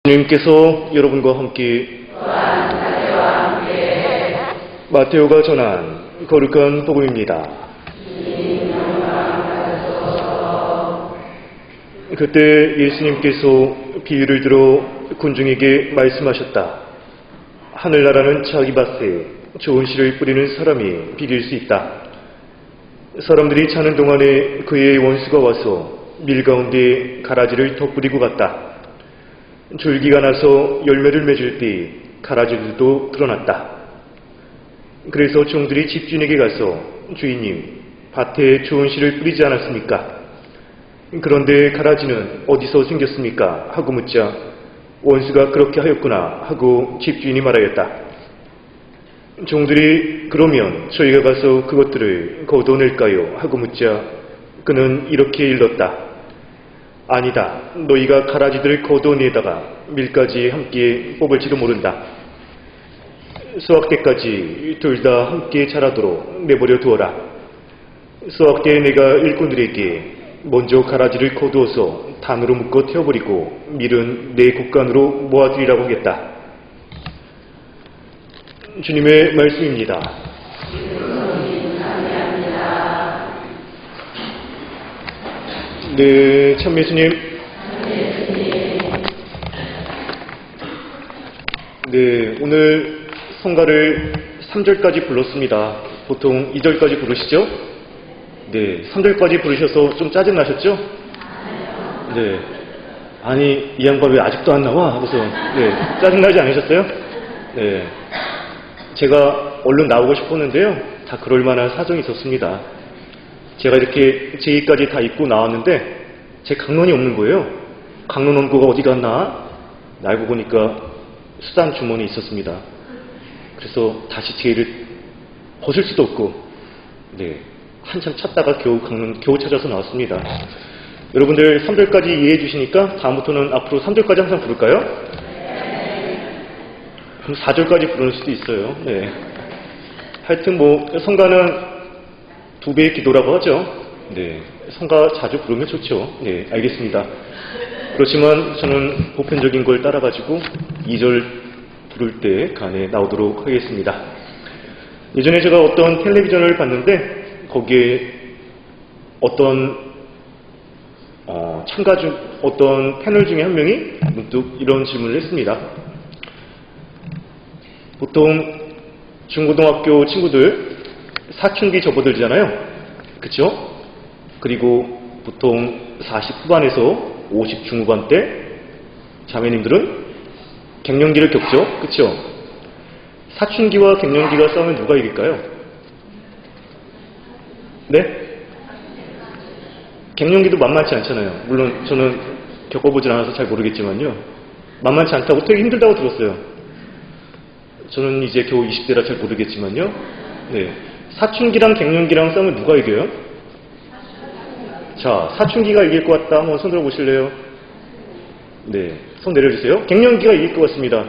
주님께서 여러분과 함께 마테오가 전한 거룩한 복음입니다. 그때 예수님께서 비유를 들어 군중에게 말씀하셨다. 하늘나라는 자기 밭에 좋은 씨를 뿌리는 사람이 비길 수 있다. 사람들이 자는 동안에 그의 원수가 와서 밀 가운데 가라지를 덧뿌리고 갔다. 줄기가 나서 열매를 맺을 때 가라지들도 드러났다. 그래서 종들이 집주인에게 가서 주인님, 밭에 좋은 씨를 뿌리지 않았습니까? 그런데 가라지는 어디서 생겼습니까? 하고 묻자 원수가 그렇게 하였구나 하고 집주인이 말하였다. 종들이 그러면 저희가 가서 그것들을 거둬낼까요? 하고 묻자 그는 이렇게 일렀다. 아니다. 너희가 가라지들을 거둬내다가 밀까지 함께 뽑을지도 모른다. 수확 때까지 둘 다 함께 자라도록 내버려 두어라. 수확 때 내가 일꾼들에게 먼저 가라지를 거두어서 단으로 묶어 태워버리고 밀은 내 곡간으로 모아두리라고 하겠다. 주님의 말씀입니다. 네, 참 예수님. 네, 오늘 성가를 3절까지 불렀습니다. 보통 2절까지 부르시죠? 네, 3절까지 부르셔서 좀 짜증나셨죠? 네. 아니, 이 양반 왜 아직도 안 나와? 하고서, 네, 짜증나지 않으셨어요? 네. 제가 얼른 나오고 싶었는데요. 다 그럴 만한 사정이 있었습니다. 제가 이렇게 제2까지 다 입고 나왔는데 제 강론이 없는 거예요. 강론 원고가 어디 갔나? 알고 보니까 수단 주머니에 있었습니다. 그래서 다시 제2를 벗을 수도 없고 네, 한참 찾다가 겨우 찾아서 나왔습니다. 여러분들 3절까지 이해해 주시니까 다음부터는 앞으로 3절까지 항상 부를까요? 그럼 4절까지 부를 수도 있어요. 네. 하여튼 뭐 성가는 2배의 기도라고 하죠. 네, 성가 자주 부르면 좋죠. 네, 알겠습니다. 그렇지만 저는 보편적인 걸 따라가지고 2절 부를 때 간에 나오도록 하겠습니다. 예전에 제가 어떤 텔레비전을 봤는데 거기에 어떤 어떤 패널 중에 한 명이 문득 이런 질문을 했습니다. 보통 중고등학교 친구들 사춘기 접어들잖아요. 그쵸? 그리고 보통 40 후반에서 50 중후반 때 자매님들은 갱년기를 겪죠. 그쵸? 사춘기와 갱년기가 싸우면 누가 이길까요? 네? 갱년기도 만만치 않잖아요. 물론 저는 겪어보진 않아서 잘 모르겠지만요. 만만치 않다고 되게 힘들다고 들었어요. 저는 이제 겨우 20대라 잘 모르겠지만요. 네. 사춘기랑 갱년기랑 싸우면 누가 이겨요? 자, 사춘기가 이길 것 같다. 한번 손 들어보실래요? 네, 손 내려주세요. 갱년기가 이길 것 같습니다.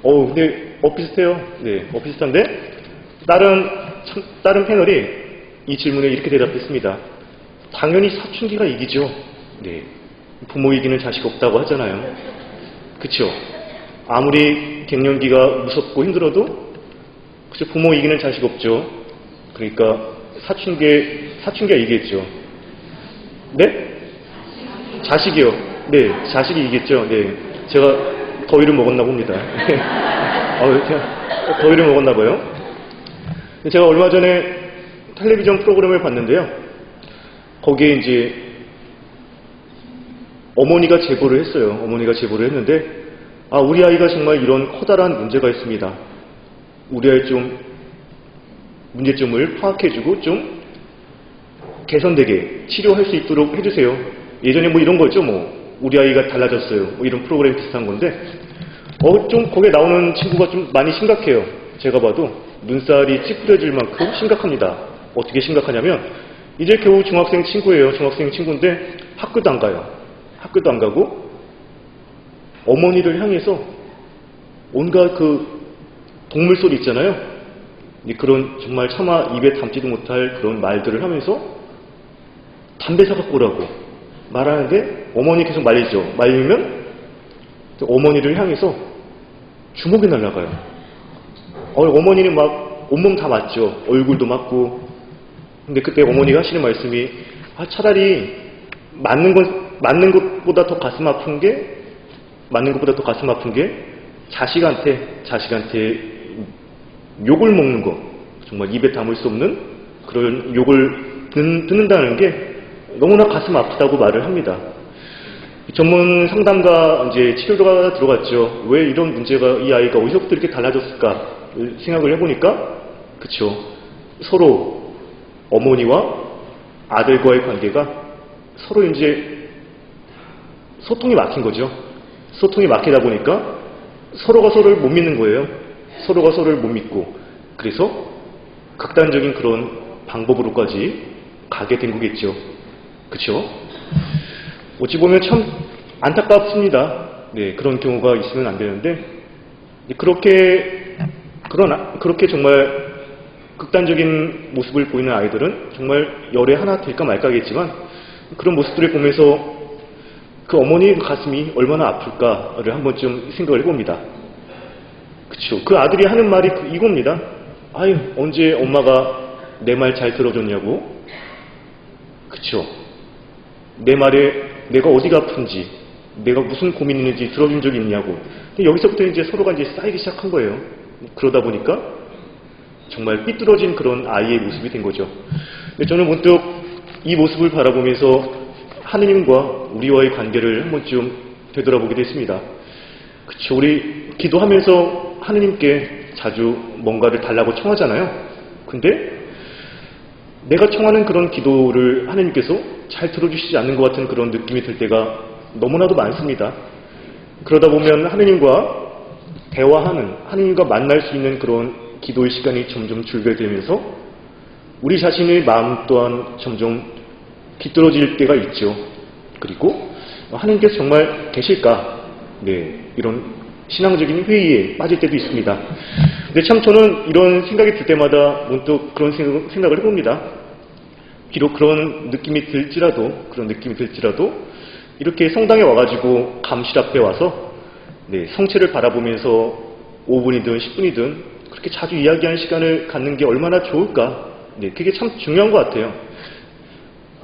근데 비슷해요. 네, 비슷한데 다른 패널이 이 질문에 이렇게 대답했습니다. 당연히 사춘기가 이기죠. 네, 부모 이기는 자식 없다고 하잖아요. 그쵸? 아무리 갱년기가 무섭고 힘들어도 그쵸, 부모 이기는 자식 없죠. 그러니까 사춘기가 이기겠죠. 네? 자식이요. 네, 자식이 이기겠죠. 네, 제가 더위를 먹었나 봅니다. 더위를 먹었나 봐요. 제가 얼마 전에 텔레비전 프로그램을 봤는데요. 거기에 이제 어머니가 제보를 했어요. 어머니가 제보를 했는데 우리 아이가 정말 이런 커다란 문제가 있습니다. 우리 아이 좀 문제점을 파악해주고 좀 개선되게 치료할 수 있도록 해주세요. 예전에 뭐 이런 거였죠. 뭐 우리 아이가 달라졌어요. 뭐 이런 프로그램 비슷한 건데 좀 거기에 나오는 친구가 좀 많이 심각해요. 제가 봐도 눈살이 찌푸려질 만큼 심각합니다. 어떻게 심각하냐면 이제 겨우 중학생 친구예요. 중학생 친구인데 학교도 안 가요. 학교도 안 가고 어머니를 향해서 온갖 그 동물 소리 있잖아요. 그런 정말 차마 입에 담지도 못할 그런 말들을 하면서 담배 사갖고 오라고 말하는데 어머니 계속 말리죠. 말리면 어머니를 향해서 주먹이 날아가요. 어머니는 막 온몸 다 맞죠. 얼굴도 맞고. 근데 그때 어머니가 하시는 말씀이 차라리 맞는 것보다 더 가슴 아픈 게 자식한테 욕을 먹는 것, 정말 입에 담을 수 없는 그런 욕을 듣는다는 게 너무나 가슴 아프다고 말을 합니다. 전문 상담가 이제 치료가 들어갔죠. 왜 이런 문제가 이 아이가 어디서부터 이렇게 달라졌을까 생각을 해보니까 그쵸. 서로 어머니와 아들과의 관계가 서로 이제 소통이 막힌 거죠. 소통이 막히다 보니까 서로가 서로를 못 믿는 거예요. 서로가 서로를 못 믿고 그래서 극단적인 그런 방법으로까지 가게 된 거겠죠. 그쵸? 어찌 보면 참 안타깝습니다. 네, 그런 경우가 있으면 안 되는데 그렇게 정말 극단적인 모습을 보이는 아이들은 정말 열에 하나 될까 말까겠지만 그런 모습들을 보면서 그 어머니의 가슴이 얼마나 아플까를 한 번쯤 생각을 해봅니다. 그쵸? 그 아들이 하는 말이 이겁니다. 아유, 언제 엄마가 내 말 잘 들어줬냐고. 그쵸? 내 말에 내가 어디가 아픈지, 내가 무슨 고민이 있는지 들어준 적이 있냐고. 근데 여기서부터 이제 서로가 이제 쌓이기 시작한 거예요. 그러다 보니까 정말 삐뚤어진 그런 아이의 모습이 된 거죠. 근데 저는 문득 이 모습을 바라보면서 하느님과 우리와의 관계를 한 번쯤 되돌아보게 됐습니다. 그쵸? 우리 기도하면서 하느님께 자주 뭔가를 달라고 청하잖아요. 근데 내가 청하는 그런 기도를 하느님께서 잘 들어주시지 않는 것 같은 그런 느낌이 들 때가 너무나도 많습니다. 그러다 보면 하느님과 대화하는, 하느님과 만날 수 있는 그런 기도의 시간이 점점 줄게 되면서 우리 자신의 마음 또한 점점 비뚤어질 때가 있죠. 그리고 하느님께서 정말 계실까? 네, 이런 신앙적인 회의에 빠질 때도 있습니다. 근데 참 저는 이런 생각이 들 때마다 문득 그런 생각을 해봅니다. 비록 그런 느낌이 들지라도 이렇게 성당에 와가지고 감실 앞에 와서 네, 성체를 바라보면서 5분이든 10분이든 그렇게 자주 이야기하는 시간을 갖는 게 얼마나 좋을까? 네, 그게 참 중요한 것 같아요.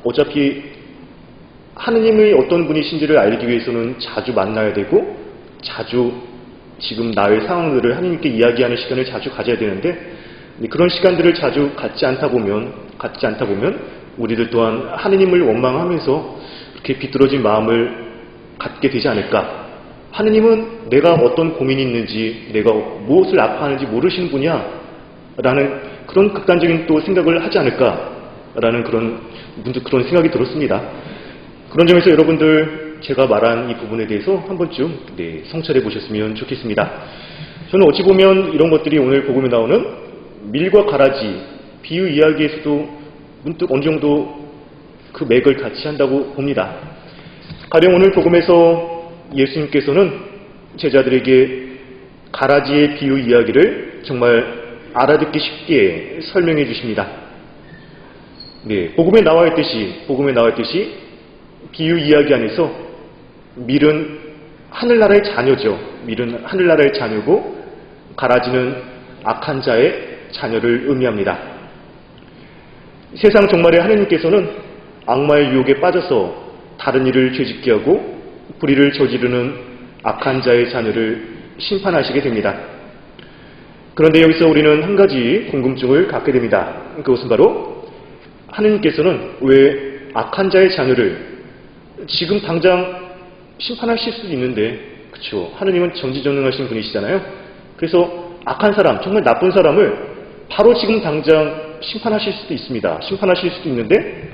어차피 하느님의 어떤 분이신지를 알기 위해서는 자주 만나야 되고 자주 지금 나의 상황들을 하느님께 이야기하는 시간을 자주 가져야 되는데 그런 시간들을 자주 갖지 않다 보면 우리들 또한 하느님을 원망하면서 이렇게 비뚤어진 마음을 갖게 되지 않을까. 하느님은 내가 어떤 고민이 있는지 내가 무엇을 아파하는지 모르시는 분이야 라는 그런 극단적인 또 생각을 하지 않을까 라는 문득 그런 생각이 들었습니다. 그런 점에서 여러분들 제가 말한 이 부분에 대해서 한 번쯤 성찰해 보셨으면 좋겠습니다. 저는 어찌 보면 이런 것들이 오늘 복음에 나오는 밀과 가라지 비유 이야기에서도 문득 어느 정도 그 맥을 같이 한다고 봅니다. 가령 오늘 복음에서 예수님께서는 제자들에게 가라지의 비유 이야기를 정말 알아듣기 쉽게 설명해 주십니다. 네, 복음에 나와 있듯이 비유 이야기 안에서 밀은 하늘나라의 자녀죠. 밀은 하늘나라의 자녀고 가라지는 악한 자의 자녀를 의미합니다. 세상 종말에 하느님께서는 악마의 유혹에 빠져서 다른 이를 죄짓게 하고 불의를 저지르는 악한 자의 자녀를 심판하시게 됩니다. 그런데 여기서 우리는 한 가지 궁금증을 갖게 됩니다. 그것은 바로 하느님께서는 왜 악한 자의 자녀를 지금 당장 심판하실 수도 있는데, 그쵸? 하느님은 전지전능하신 분이시잖아요. 그래서 악한 사람, 정말 나쁜 사람을 바로 지금 당장 심판하실 수도 있습니다. 심판하실 수도 있는데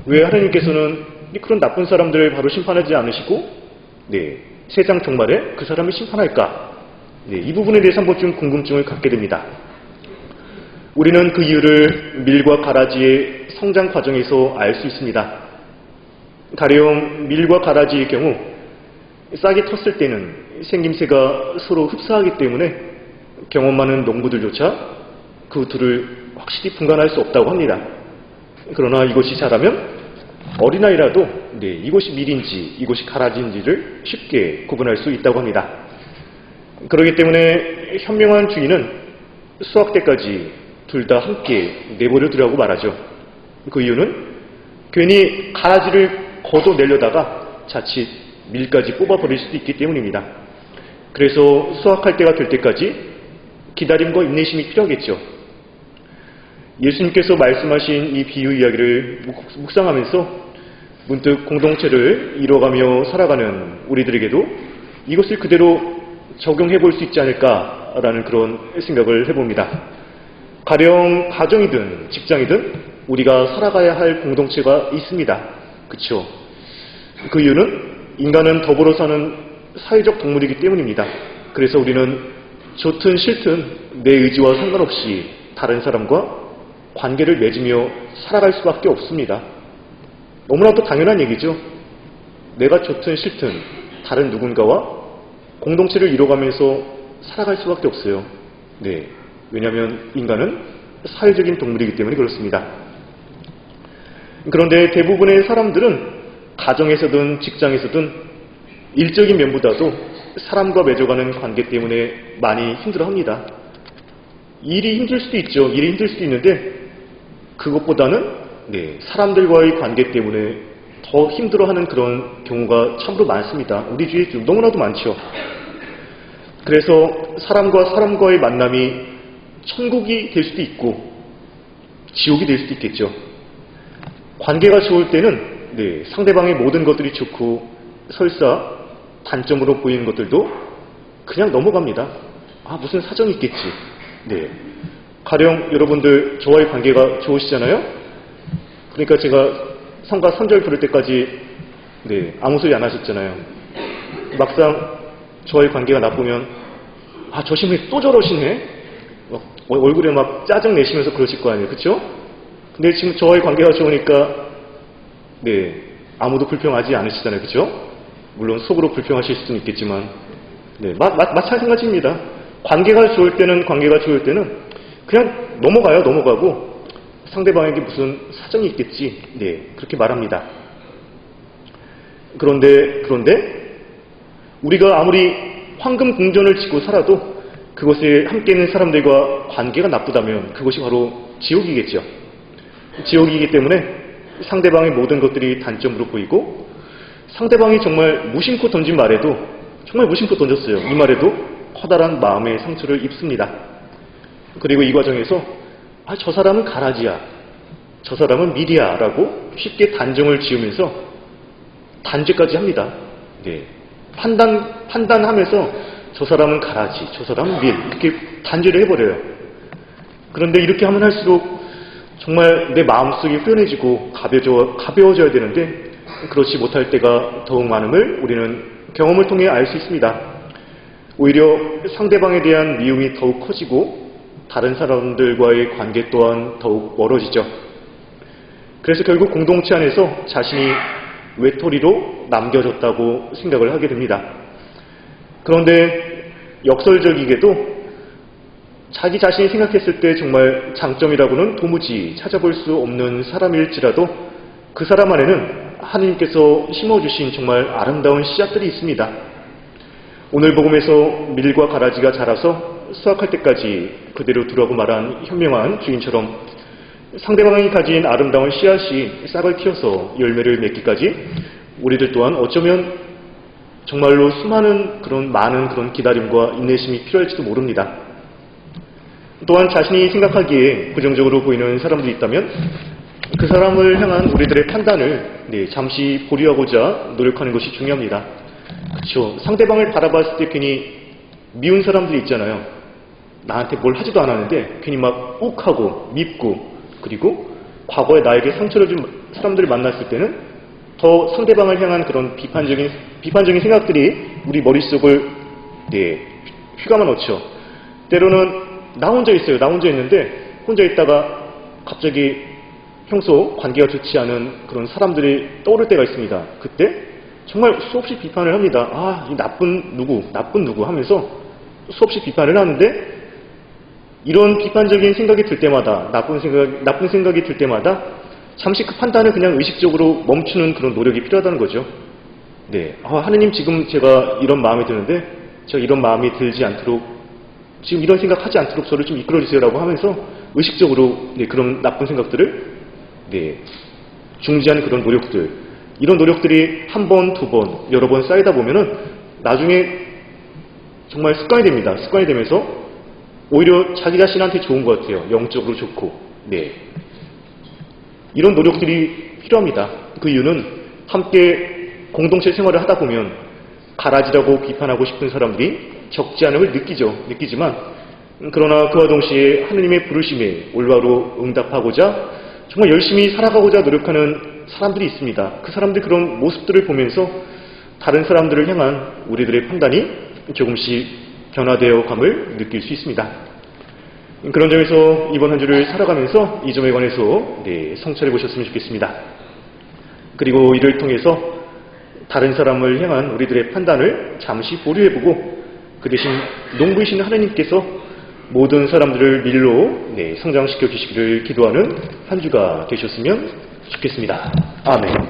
왜 하느님께서는 그런 나쁜 사람들을 바로 심판하지 않으시고 세상 종말에 그 사람을 심판할까? 이 부분에 대해서 한 번쯤 궁금증을 갖게 됩니다. 우리는 그 이유를 밀과 가라지의 성장 과정에서 알 수 있습니다. 가령 밀과 가라지의 경우 싹이 텄을 때는 생김새가 서로 흡사하기 때문에 경험 많은 농부들조차 그 둘을 확실히 분간할 수 없다고 합니다. 그러나 이것이 자라면 어린아이라도 이곳이 밀인지 이곳이 가라지인지를 쉽게 구분할 수 있다고 합니다. 그렇기 때문에 현명한 주인은 수확 때까지 둘 다 함께 내버려 두라고 말하죠. 그 이유는 괜히 가라지를 걷어내려다가 자칫 밀까지 뽑아버릴 수도 있기 때문입니다. 그래서 수확할 때가 될 때까지 기다림과 인내심이 필요하겠죠. 예수님께서 말씀하신 이 비유 이야기를 묵상하면서 문득 공동체를 이뤄가며 살아가는 우리들에게도 이것을 그대로 적용해 볼 수 있지 않을까라는 그런 생각을 해봅니다. 가령 가정이든 직장이든 우리가 살아가야 할 공동체가 있습니다. 그렇죠? 그 이유는 인간은 더불어 사는 사회적 동물이기 때문입니다. 그래서 우리는 좋든 싫든 내 의지와 상관없이 다른 사람과 관계를 맺으며 살아갈 수밖에 없습니다. 너무나도 당연한 얘기죠. 내가 좋든 싫든 다른 누군가와 공동체를 이뤄가면서 살아갈 수밖에 없어요. 네, 왜냐하면 인간은 사회적인 동물이기 때문에 그렇습니다. 그런데 대부분의 사람들은 가정에서든 직장에서든 일적인 면보다도 사람과 맺어가는 관계 때문에 많이 힘들어합니다. 일이 힘들 수도 있죠. 일이 힘들 수도 있는데 그것보다는 사람들과의 관계 때문에 더 힘들어하는 그런 경우가 참으로 많습니다. 우리 주위에 너무나도 많죠. 그래서 사람과 사람과의 만남이 천국이 될 수도 있고 지옥이 될 수도 있겠죠. 관계가 좋을 때는 상대방의 모든 것들이 좋고 설사 단점으로 보이는 것들도 그냥 넘어갑니다. 무슨 사정이 있겠지. 가령 여러분들 저와의 관계가 좋으시잖아요. 그러니까 제가 성가 3절 부를 때까지 아무 소리 안 하셨잖아요. 막상 저와의 관계가 나쁘면 저 신부님 또 저러시네. 얼굴에 막 짜증 내시면서 그러실 거 아니에요. 그렇죠? 근데 지금 저와의 관계가 좋으니까 아무도 불평하지 않으시잖아요. 그렇죠? 물론 속으로 불평하실 수는 있겠지만 마찬가지입니다. 관계가 좋을 때는 그냥 넘어가고 상대방에게 무슨 사정이 있겠지. 그렇게 말합니다. 그런데 우리가 아무리 황금 궁전을 짓고 살아도 그곳에 함께 있는 사람들과 관계가 나쁘다면 그것이 바로 지옥이겠죠. 지옥이기 때문에 상대방의 모든 것들이 단점으로 보이고 상대방이 정말 무심코 던진 말에도 정말 무심코 던졌어요. 이 말에도 커다란 마음의 상처를 입습니다. 그리고 이 과정에서 저 사람은 가라지야, 저 사람은 밀이야 라고 쉽게 단정을 지으면서 단죄까지 합니다. 판단하면서 저 사람은 가라지, 저 사람은 밀 이렇게 단죄를 해버려요. 그런데 이렇게 하면 할수록 정말 내 마음속이 후련해지고 가벼워져야 되는데 그렇지 못할 때가 더욱 많음을 우리는 경험을 통해 알 수 있습니다. 오히려 상대방에 대한 미움이 더욱 커지고 다른 사람들과의 관계 또한 더욱 멀어지죠. 그래서 결국 공동체 안에서 자신이 외톨이로 남겨졌다고 생각을 하게 됩니다. 그런데 역설적이게도 자기 자신이 생각했을 때 정말 장점이라고는 도무지 찾아볼 수 없는 사람일지라도 그 사람 안에는 하느님께서 심어주신 정말 아름다운 씨앗들이 있습니다. 오늘 복음에서 밀과 가라지가 자라서 수확할 때까지 그대로 두라고 말한 현명한 주인처럼 상대방이 가진 아름다운 씨앗이 싹을 틔워서 열매를 맺기까지 우리들 또한 어쩌면 정말로 수많은 많은 그런 기다림과 인내심이 필요할지도 모릅니다. 또한 자신이 생각하기에 부정적으로 보이는 사람들이 있다면 그 사람을 향한 우리들의 판단을 잠시 보류하고자 노력하는 것이 중요합니다. 그렇죠. 상대방을 바라봤을 때 괜히 미운 사람들이 있잖아요. 나한테 뭘 하지도 않았는데 괜히 막 욱하고 밉고 그리고 과거에 나에게 상처를 준 사람들을 만났을 때는 더 상대방을 향한 그런 비판적인 생각들이 우리 머릿속을 휘감아 놓죠. 때로는 나 혼자 있어요. 나 혼자 있는데 혼자 있다가 갑자기 평소 관계가 좋지 않은 그런 사람들이 떠오를 때가 있습니다. 그때 정말 수없이 비판을 합니다. 이 나쁜 누구 하면서 수없이 비판을 하는데 이런 비판적인 생각이 들 때마다 나쁜 생각이 들 때마다 잠시 그 판단을 그냥 의식적으로 멈추는 그런 노력이 필요하다는 거죠. 네, 하느님 지금 제가 이런 마음이 드는데 제가 이런 마음이 들지 않도록 지금 이런 생각하지 않도록 저를 좀 이끌어주세요라고 하면서 의식적으로 네, 그런 나쁜 생각들을 네, 중지하는 그런 노력들, 이런 노력들이 한 번, 두 번, 여러 번 쌓이다 보면은 나중에 정말 습관이 됩니다. 습관이 되면서 오히려 자기 자신한테 좋은 것 같아요. 영적으로 좋고. 네. 이런 노력들이 필요합니다. 그 이유는 함께 공동체 생활을 하다 보면 가라지라고 비판하고 싶은 사람들이 적지 않음을 느끼지만 그러나 그와 동시에 하느님의 부르심에 올바로 응답하고자 정말 열심히 살아가고자 노력하는 사람들이 있습니다. 그 사람들 그런 모습들을 보면서 다른 사람들을 향한 우리들의 판단이 조금씩 변화되어 감을 느낄 수 있습니다. 그런 점에서 이번 한 주를 살아가면서 이 점에 관해서 성찰해 보셨으면 좋겠습니다. 그리고 이를 통해서 다른 사람을 향한 우리들의 판단을 잠시 보류해보고 그 대신 농부이신 하나님께서 모든 사람들을 밀로 성장시켜 주시기를 기도하는 한 주가 되셨으면 좋겠습니다. 아멘.